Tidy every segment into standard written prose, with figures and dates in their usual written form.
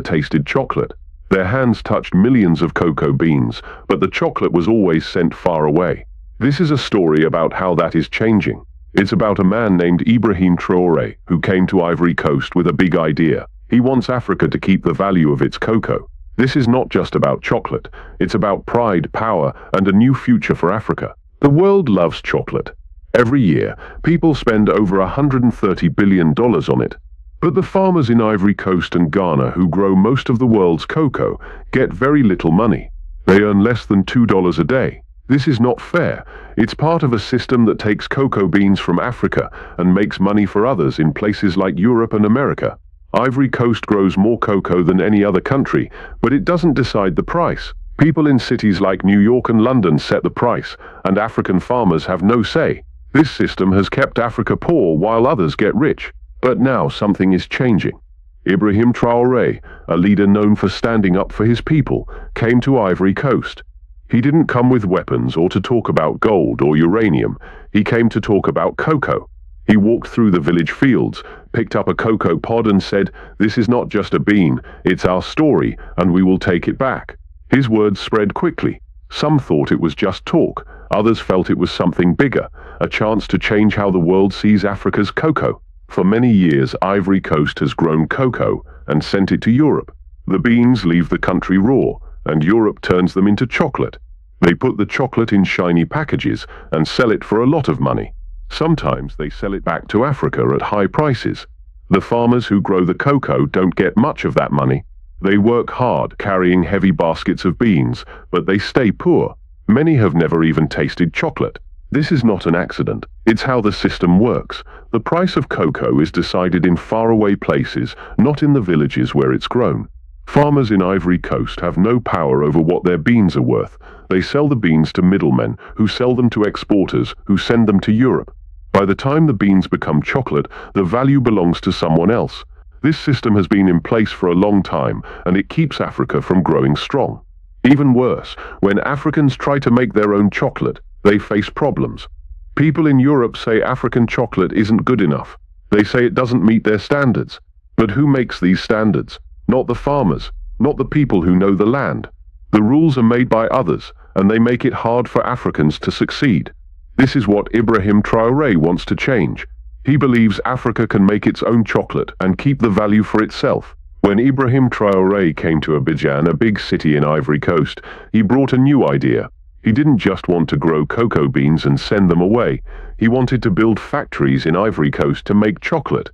tasted chocolate. Their hands touched millions of cocoa beans, but the chocolate was always sent far away. This is a story about how that is changing. It's about a man named Ibrahim Traoré who came to Ivory Coast with a big idea. He wants Africa to keep the value of its cocoa. This is not just about chocolate. It's about pride, power, and a new future for Africa. The world loves chocolate. Every year, people spend over $130 billion on it. But the farmers in Ivory Coast and Ghana who grow most of the world's cocoa get very little money. They earn less than $2 a day. This is not fair. It's part of a system that takes cocoa beans from Africa and makes money for others in places like Europe and America. Ivory Coast grows more cocoa than any other country, but it doesn't decide the price. People in cities like New York and London set the price, and African farmers have no say. This system has kept Africa poor while others get rich. But now something is changing. Ibrahim Traoré, a leader known for standing up for his people, came to Ivory Coast. He didn't come with weapons or to talk about gold or uranium. He came to talk about cocoa. He walked through the village fields, picked up a cocoa pod and said, "This is not just a bean, it's our story, and we will take it back." His words spread quickly. Some thought it was just talk. Others felt it was something bigger, a chance to change how the world sees Africa's cocoa. For many years, Ivory Coast has grown cocoa and sent it to Europe. The beans leave the country raw, and Europe turns them into chocolate. They put the chocolate in shiny packages and sell it for a lot of money. Sometimes they sell it back to Africa at high prices. The farmers who grow the cocoa don't get much of that money. They work hard carrying heavy baskets of beans, but they stay poor. Many have never even tasted chocolate. This is not an accident. It's how the system works. The price of cocoa is decided in faraway places, not in the villages where it's grown. Farmers in Ivory Coast have no power over what their beans are worth. They sell the beans to middlemen, who sell them to exporters, who send them to Europe. By the time the beans become chocolate, the value belongs to someone else. This system has been in place for a long time, and it keeps Africa from growing strong. Even worse, when Africans try to make their own chocolate, they face problems. People in Europe say African chocolate isn't good enough. They say it doesn't meet their standards. But who makes these standards? Not the farmers, not the people who know the land. The rules are made by others, and they make it hard for Africans to succeed. This is what Ibrahim Traoré wants to change. He believes Africa can make its own chocolate and keep the value for itself. When Ibrahim Traoré came to Abidjan, a big city in Ivory Coast, he brought a new idea. He didn't just want to grow cocoa beans and send them away. He wanted to build factories in Ivory Coast to make chocolate.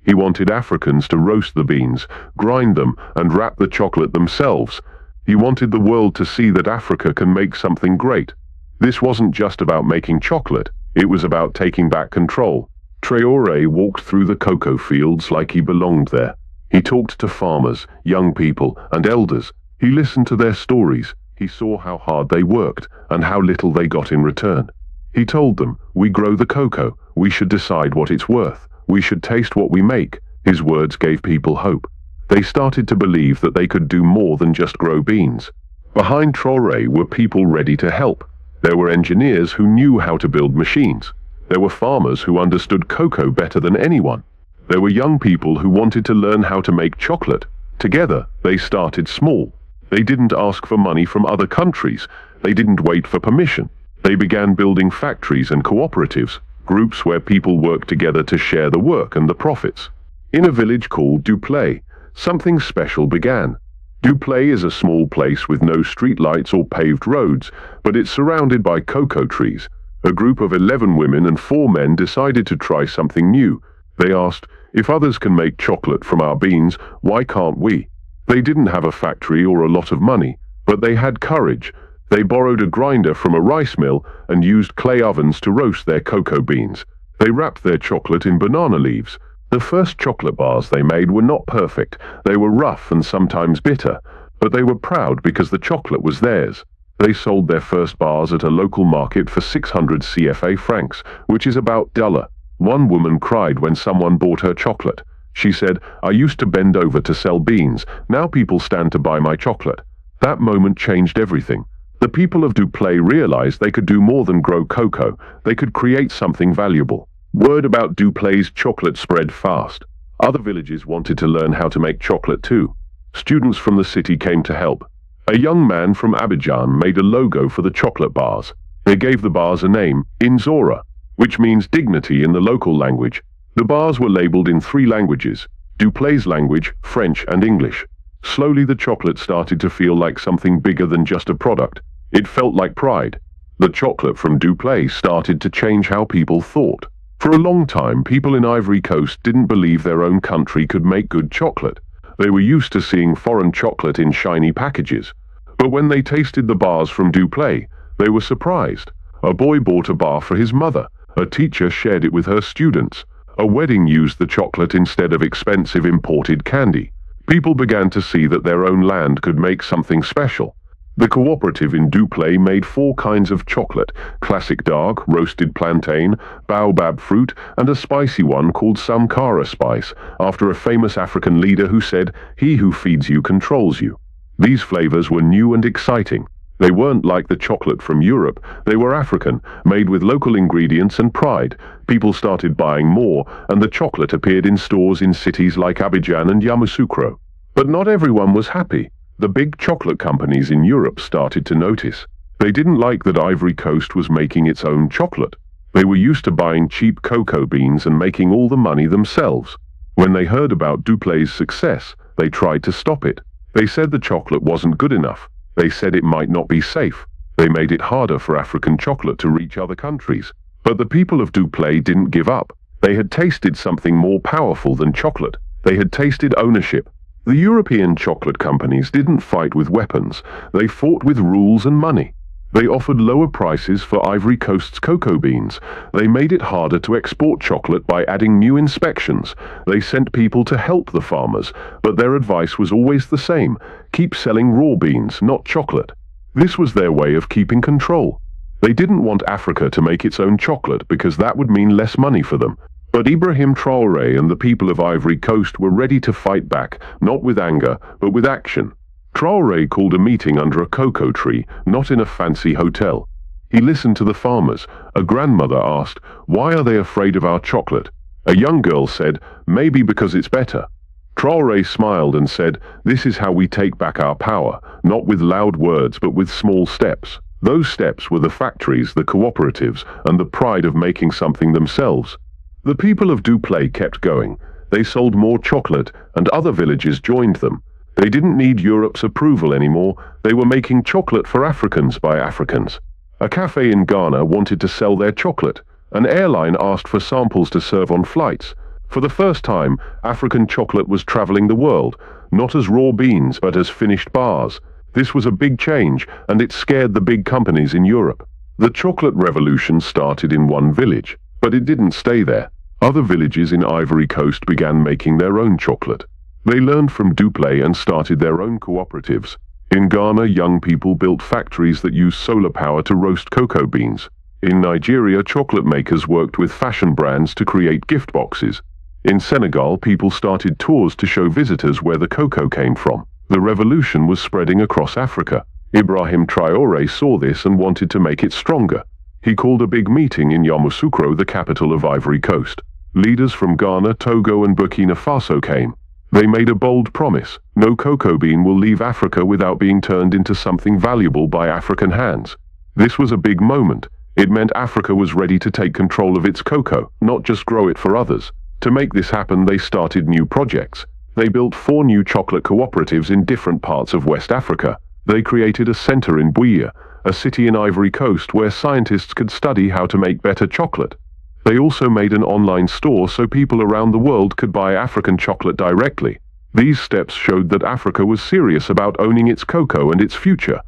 He wanted Africans to roast the beans, grind them, and wrap the chocolate themselves. He wanted the world to see that Africa can make something great. This wasn't just about making chocolate. It was about taking back control. Traoré walked through the cocoa fields like he belonged there. He talked to farmers, young people, and elders. He listened to their stories. He saw how hard they worked and how little they got in return. He told them, "We grow the cocoa. We should decide what it's worth. We should taste what we make." His words gave people hope. They started to believe that they could do more than just grow beans. Behind Traoré were people ready to help. There were engineers who knew how to build machines. There were farmers who understood cocoa better than anyone. There were young people who wanted to learn how to make chocolate. Together, they started small. They didn't ask for money from other countries. They didn't wait for permission. They began building factories and cooperatives, groups where people worked together to share the work and the profits. In a village called Duplay, something special began. Duplay is a small place with no streetlights or paved roads, but it's surrounded by cocoa trees. A group of 11 women and 4 men decided to try something new. They asked, "If others can make chocolate from our beans, why can't we?" They didn't have a factory or a lot of money, but they had courage. They borrowed a grinder from a rice mill and used clay ovens to roast their cocoa beans. They wrapped their chocolate in banana leaves. The first chocolate bars they made were not perfect. They were rough and sometimes bitter, but they were proud because the chocolate was theirs. They sold their first bars at a local market for 600 CFA francs, which is about $1. One woman cried when someone bought her chocolate. She said, "I used to bend over to sell beans. Now people stand to buy my chocolate." That moment changed everything. The people of Duplay realized they could do more than grow cocoa. They could create something valuable. Word about Duplay's chocolate spread fast. Other villages wanted to learn how to make chocolate too. Students from the city came to help. A young man from Abidjan made a logo for the chocolate bars. They gave the bars a name, Inzora, which means dignity in the local language. The bars were labeled in 3 languages, Duplay's language, French and English. Slowly the chocolate started to feel like something bigger than just a product. It felt like pride. The chocolate from Duplay started to change how people thought. For a long time, people in Ivory Coast didn't believe their own country could make good chocolate. They were used to seeing foreign chocolate in shiny packages. But when they tasted the bars from Duplay, they were surprised. A boy bought a bar for his mother. A teacher shared it with her students. A wedding used the chocolate instead of expensive imported candy. People began to see that their own land could make something special. The cooperative in Duplay made 4 kinds of chocolate: classic dark, roasted plantain, baobab fruit, and a spicy one called Sankara spice, after a famous African leader who said, "He who feeds you controls you." These flavors were new and exciting. They weren't like the chocolate from Europe. They were African, made with local ingredients and pride. People started buying more, and the chocolate appeared in stores in cities like Abidjan and Yamoussoukro. But not everyone was happy. The big chocolate companies in Europe started to notice. They didn't like that Ivory Coast was making its own chocolate. They were used to buying cheap cocoa beans and making all the money themselves. When they heard about Duplay's success, they tried to stop it. They said the chocolate wasn't good enough. They said it might not be safe. They made it harder for African chocolate to reach other countries. But the people of Duplay didn't give up. They had tasted something more powerful than chocolate. They had tasted ownership. The European chocolate companies didn't fight with weapons. They fought with rules and money. They offered lower prices for Ivory Coast's cocoa beans. They made it harder to export chocolate by adding new inspections. They sent people to help the farmers, but their advice was always the same: keep selling raw beans, not chocolate. This was their way of keeping control. They didn't want Africa to make its own chocolate because that would mean less money for them. But Ibrahim Traoré and the people of Ivory Coast were ready to fight back, not with anger, but with action. Traoré called a meeting under a cocoa tree, not in a fancy hotel. He listened to the farmers. A grandmother asked, "Why are they afraid of our chocolate?" A young girl said, "Maybe because it's better." Traoré smiled and said, "This is how we take back our power, not with loud words but with small steps." Those steps were the factories, the cooperatives, and the pride of making something themselves. The people of Duplay kept going. They sold more chocolate, and other villages joined them. They didn't need Europe's approval anymore. They were making chocolate for Africans by Africans. A cafe in Ghana wanted to sell their chocolate. An airline asked for samples to serve on flights. For the first time, African chocolate was traveling the world, not as raw beans but as finished bars. This was a big change, and it scared the big companies in Europe. The chocolate revolution started in one village, but it didn't stay there. Other villages in Ivory Coast began making their own chocolate. They learned from Duplay and started their own cooperatives. In Ghana, young people built factories that used solar power to roast cocoa beans. In Nigeria, chocolate makers worked with fashion brands to create gift boxes. In Senegal, people started tours to show visitors where the cocoa came from. The revolution was spreading across Africa. Ibrahim Traoré saw this and wanted to make it stronger. He called a big meeting in Yamoussoukro, the capital of Ivory Coast. Leaders from Ghana, Togo and Burkina Faso came. They made a bold promise: no cocoa bean will leave Africa without being turned into something valuable by African hands. This was a big moment. It meant Africa was ready to take control of its cocoa, not just grow it for others. To make this happen, they started new projects. They built 4 new chocolate cooperatives in different parts of West Africa. They created a center in Bouir, a city in Ivory Coast where scientists could study how to make better chocolate. They also made an online store so people around the world could buy African chocolate directly. These steps showed that Africa was serious about owning its cocoa and its future.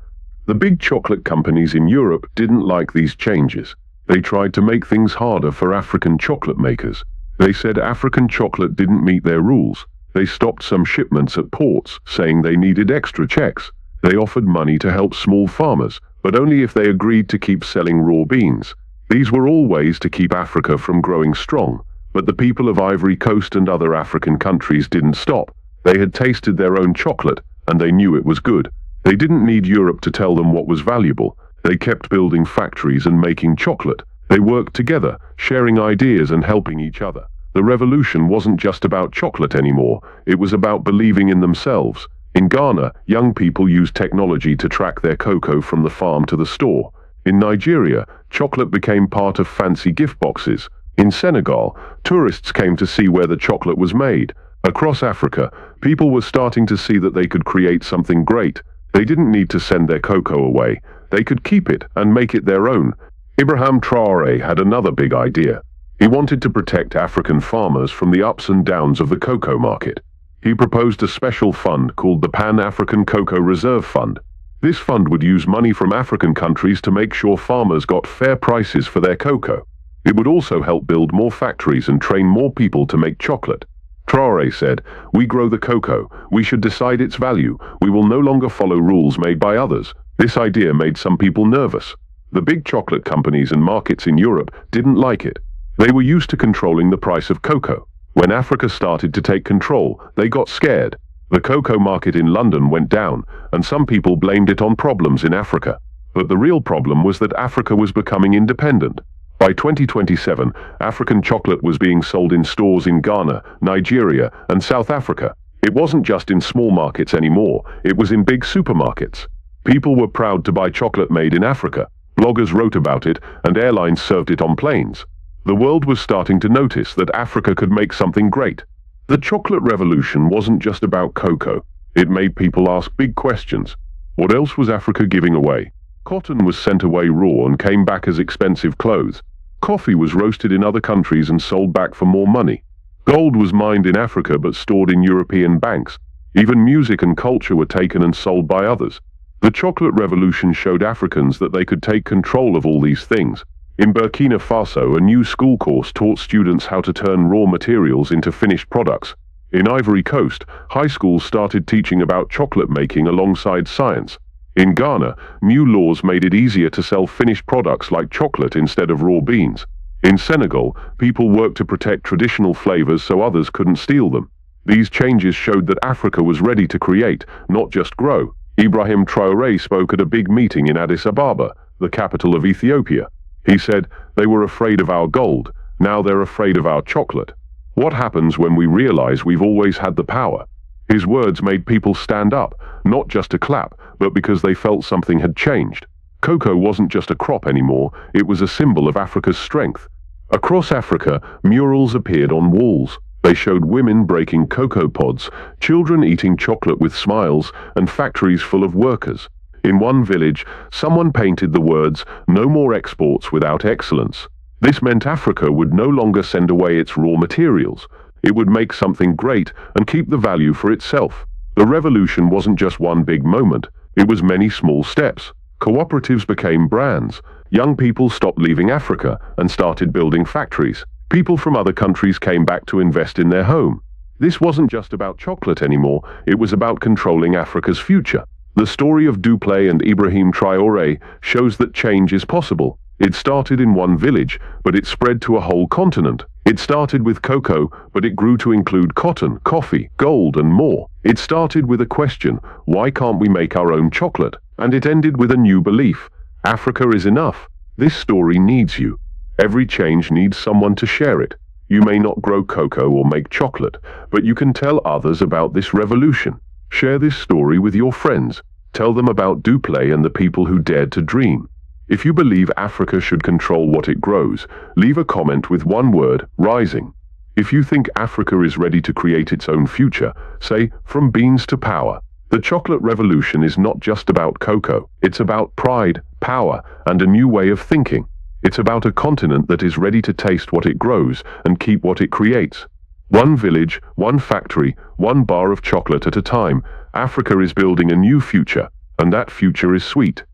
The big chocolate companies in Europe didn't like these changes. They tried to make things harder for African chocolate makers. They said African chocolate didn't meet their rules. They stopped some shipments at ports, saying they needed extra checks. They offered money to help small farmers, but only if they agreed to keep selling raw beans. These were all ways to keep Africa from growing strong, but the people of Ivory Coast and other African countries didn't stop. They had tasted their own chocolate, and they knew it was good. They didn't need Europe to tell them what was valuable. They kept building factories and making chocolate. They worked together, sharing ideas and helping each other. The revolution wasn't just about chocolate anymore. It was about believing in themselves. In Ghana, young people use technology to track their cocoa from the farm to the store. In Nigeria, chocolate became part of fancy gift boxes. In Senegal, tourists came to see where the chocolate was made. Across Africa, people were starting to see that they could create something great. They didn't need to send their cocoa away. They could keep it and make it their own. Ibrahim Traoré had another big idea. He wanted to protect African farmers from the ups and downs of the cocoa market. He proposed a special fund called the Pan-African Cocoa Reserve Fund. This fund would use money from African countries to make sure farmers got fair prices for their cocoa. It would also help build more factories and train more people to make chocolate. Traoré said, "We grow the cocoa. We should decide its value. We will no longer follow rules made by others." This idea made some people nervous. The big chocolate companies and markets in Europe didn't like it. They were used to controlling the price of cocoa. When Africa started to take control, they got scared. The cocoa market in London went down, and some people blamed it on problems in Africa. But the real problem was that Africa was becoming independent. By 2027, African chocolate was being sold in stores in Ghana, Nigeria, and South Africa. It wasn't just in small markets anymore, it was in big supermarkets. People were proud to buy chocolate made in Africa. Bloggers wrote about it, and airlines served it on planes. The world was starting to notice that Africa could make something great. The chocolate revolution wasn't just about cocoa. It made people ask big questions. What else was Africa giving away? Cotton was sent away raw and came back as expensive clothes. Coffee was roasted in other countries and sold back for more money. Gold was mined in Africa but stored in European banks. Even music and culture were taken and sold by others. The chocolate revolution showed Africans that they could take control of all these things. In Burkina Faso, a new school course taught students how to turn raw materials into finished products. In Ivory Coast, high schools started teaching about chocolate making alongside science. In Ghana, new laws made it easier to sell finished products like chocolate instead of raw beans. In Senegal, people worked to protect traditional flavors so others couldn't steal them. These changes showed that Africa was ready to create, not just grow. Ibrahim Traoré spoke at a big meeting in Addis Ababa, the capital of Ethiopia. He said, "They were afraid of our gold, now they're afraid of our chocolate." What happens when we realize we've always had the power? His words made people stand up, not just to clap, but because they felt something had changed. Cocoa wasn't just a crop anymore, it was a symbol of Africa's strength. Across Africa, murals appeared on walls. They showed women breaking cocoa pods, children eating chocolate with smiles, and factories full of workers. In one village, someone painted the words, "No more exports without excellence." This meant Africa would no longer send away its raw materials. It would make something great and keep the value for itself. The revolution wasn't just one big moment, it was many small steps. Cooperatives became brands. Young people stopped leaving Africa and started building factories. People from other countries came back to invest in their home. This wasn't just about chocolate anymore, it was about controlling Africa's future. The story of Duplay and Ibrahim Traoré shows that change is possible. It started in one village, but it spread to a whole continent. It started with cocoa, but it grew to include cotton, coffee, gold, and more. It started with a question, why can't we make our own chocolate? And it ended with a new belief, Africa is enough. This story needs you. Every change needs someone to share it. You may not grow cocoa or make chocolate, but you can tell others about this revolution. Share this story with your friends. Tell them about Duplay and the people who dared to dream. If you believe Africa should control what it grows, leave a comment with one word, rising. If you think Africa is ready to create its own future, say, from beans to power. The chocolate revolution is not just about cocoa. It's about pride, power, and a new way of thinking. It's about a continent that is ready to taste what it grows and keep what it creates. One village, one factory, one bar of chocolate at a time, Africa is building a new future, and that future is sweet.